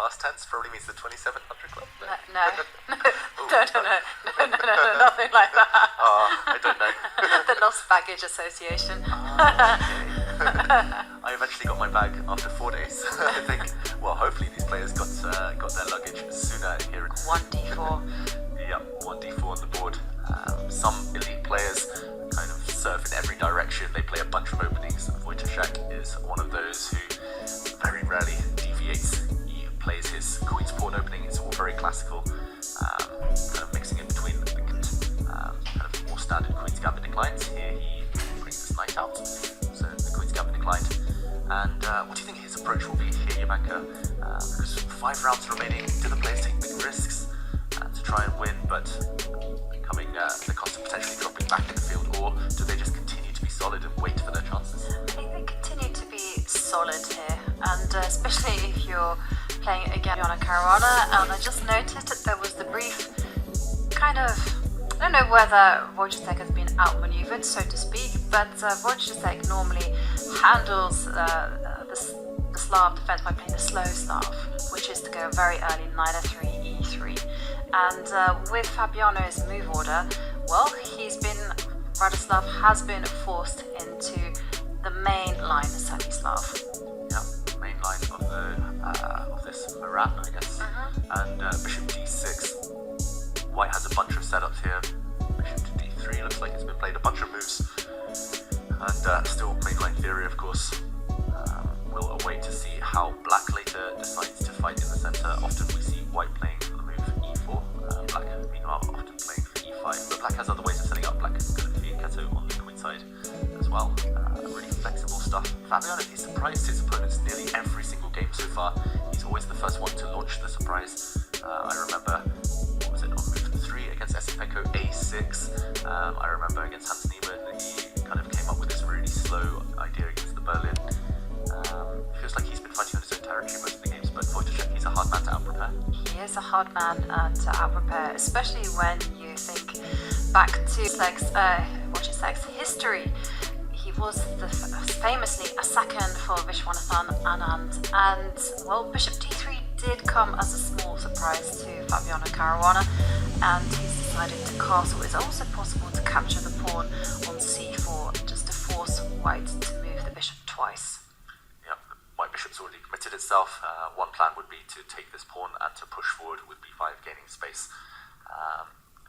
past tense probably means the 2700 club? No, nothing like that. I don't know. The Lost Baggage Association. I eventually got my bag after 4 days. I think. Well, hopefully these players got their luggage sooner here. 1d4. Yeah, 1d4 on the board. Some elite players kind of surf in every direction. They play a bunch of openings. Wojtaszek is one of those who very rarely deviates. He plays his Queen's Pawn opening. It's all very classical, kind of mixing in between the kind of more standard Queen's Gambit declines. Here he brings this knight out, so the Queen's Gambit declined. And what do you think his approach will be here, Jovanka? Because 5 rounds remaining, do the players take big risks to try and win, but coming at the cost of potentially dropping back in the field, or do they just continue to be solid and wait for their chances? I think they continue to be solid here, and especially if you're playing against Fabiano Caruana. And I just noticed that there was the brief kind of, I don't know whether Wojtaszek has been outmaneuvered, so to speak, but Wojtaszek normally handles the Slav defense by playing the slow Slav, which is to go very early, knight f3, e3. And with Fabiano's move order, well, Radoslaw has been forced into the main line semi-Slav. Yeah, main line of this Marat, I guess. And bishop d6. White has a bunch of setups here. Bishop to d3 looks like it's been played a bunch of moves. And still mainline theory, of course. We'll await to see how black later decides to fight in the center. Often we see white playing for the move e4. Black, meanwhile, often playing for e5. But black has other ways of setting up. Black is going to fianchetto on the queen side as well. Really flexible stuff. Fabiano, he's surprised his opponents nearly every single game so far. He's always the first one to launch the surprise. I remember, what was it, on move 3 against Esipenko, a6. I remember against Hans Niemann, he kind of came up with this really slow idea against the Berlin. Feels like he's been fighting on his own territory most of the games, but Wojtaszek, he's a hard man to out-prepare. He is a hard man to out-prepare, especially when you think back to Wojtaszek's history. He was famously a second for Viswanathan Anand, and well, bishop d3 did come as a small surprise to Fabiano Caruana, and he's decided to castle. It's also possible to capture the pawn on c4 just to force white to move the bishop twice. Yeah, white bishop's already committed itself. One plan would be to take this pawn and to push forward with b5 gaining space.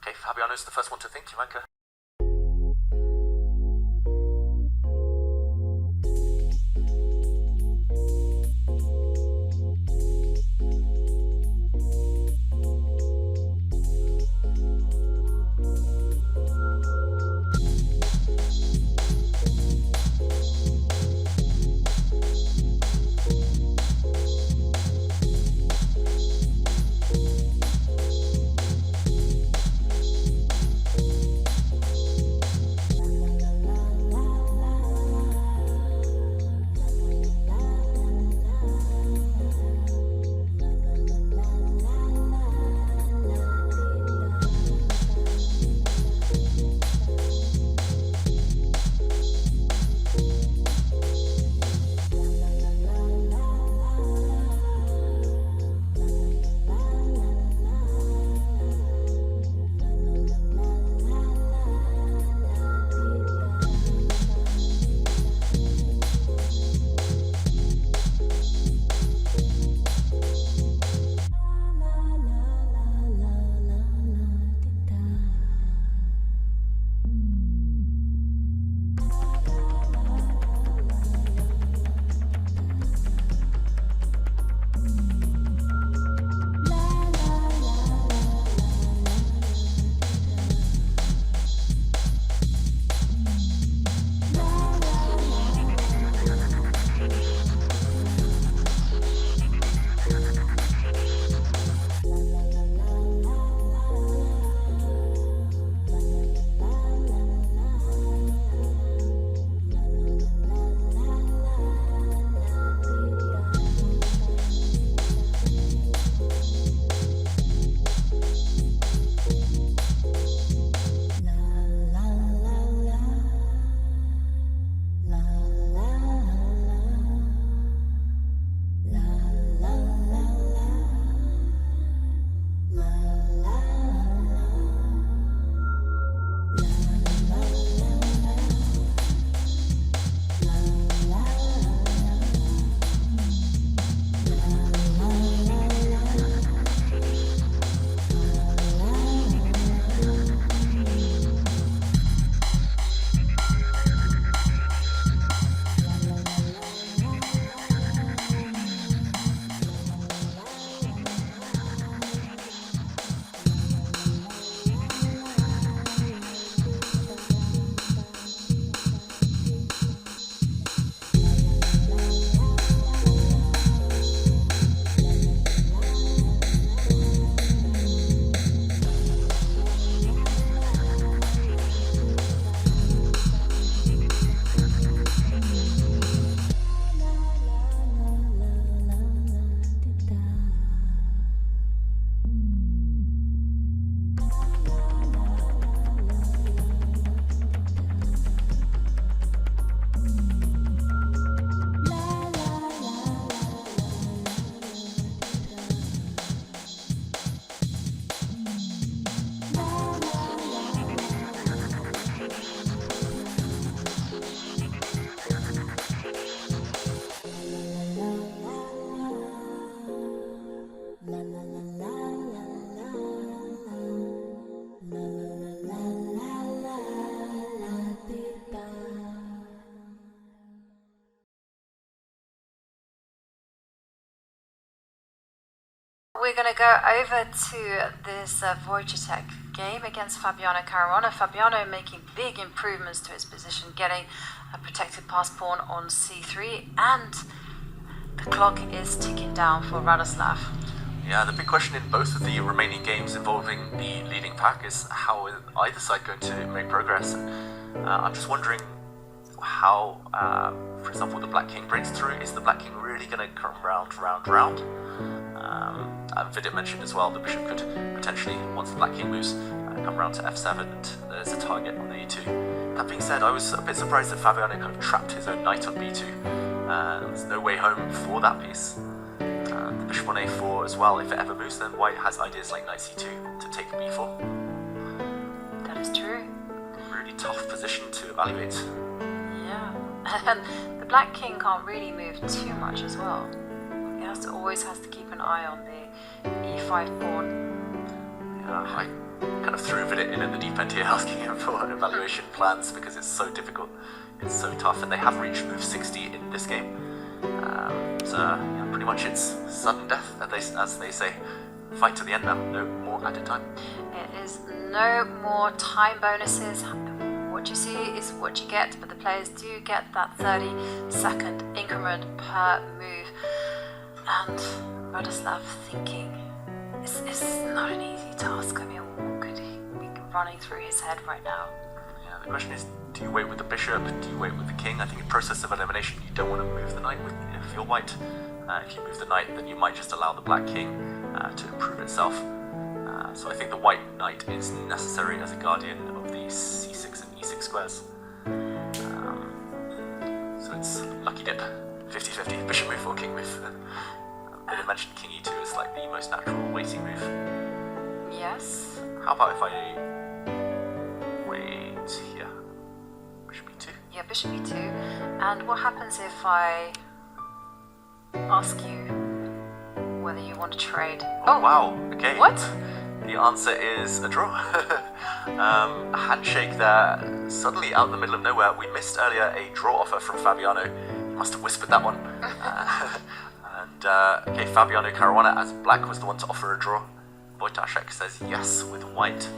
Okay, Fabiano's the first one to think, Jovanka. We're going to go over to this Wojtaszek game against Fabiano Caruana. Fabiano making big improvements to his position, getting a protected pass pawn on c3, and the clock is ticking down for Radoslaw. Yeah, the big question in both of the remaining games involving the leading pack is how is either side going to make progress. And I'm just wondering how, for example, the Black King breaks through. Is the Black King really going to come round? FIDE mentioned as well the bishop could potentially, once the Black King moves, come round to f7 and there's a target on the e2. That being said, I was a bit surprised that Fabiano kind of trapped his own knight on b2. There's no way home for that piece. The bishop on a4 as well. If it ever moves, then white has ideas like knight c2 to take b4. That is true. Really tough position to evaluate. Yeah, and the Black King can't really move too much as well. He always has to keep an eye on the e5 pawn. Yeah, I kind of threw FIDE in the deep end here, asking him for evaluation plans because it's so difficult, it's so tough, and they have reached move 60 in this game. So yeah, pretty much it's sudden death, as they say. Fight to the end now, no more added time. It is no more time bonuses. What you see is what you get, but the players do get that 30-second increment per move. And Radoslaw thinking, it's not an easy task. I mean, what could he be running through his head right now? Yeah, the question is, do you wait with the bishop? Do you wait with the king? I think in process of elimination, you don't want to move the knight if you're white. If you move the knight, then you might just allow the Black King to improve itself. So I think the white knight is necessary as a guardian of the c6 and e6 squares. So it's lucky dip, 50-50, bishop move or king move. I didn't mention king e2 is like the most natural waiting move. Yes. How about if I wait here? Bishop e2? Yeah, bishop e2. And what happens if I ask you whether you want to trade? Oh wow, okay. What? The answer is a draw. A handshake there, suddenly out in the middle of nowhere. We missed earlier a draw offer from Fabiano. He must have whispered that one. Okay, Fabiano Caruana, as black was the one to offer a draw. Wojtaszek says yes with white,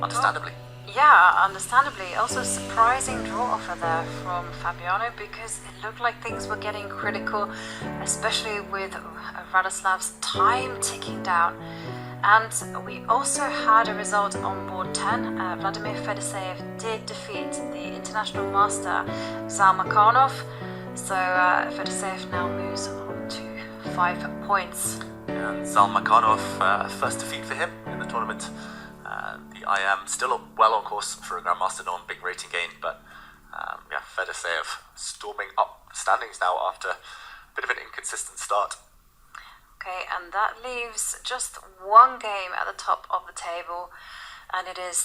understandably. Yeah, understandably. Also, surprising draw offer there from Fabiano because it looked like things were getting critical, especially with Radoslav's time ticking down. And we also had a result on board 10. Vladimir Fedoseev did defeat the international master Zal Makhanov. So Fedoseev now moves on to 5 points. And Zal Makhanov, first defeat for him in the tournament. The IM still well on course for a Grandmaster, no big rating gain, but yeah, Fedoseev storming up the standings now after a bit of an inconsistent start. Okay, and that leaves just one game at the top of the table, and it is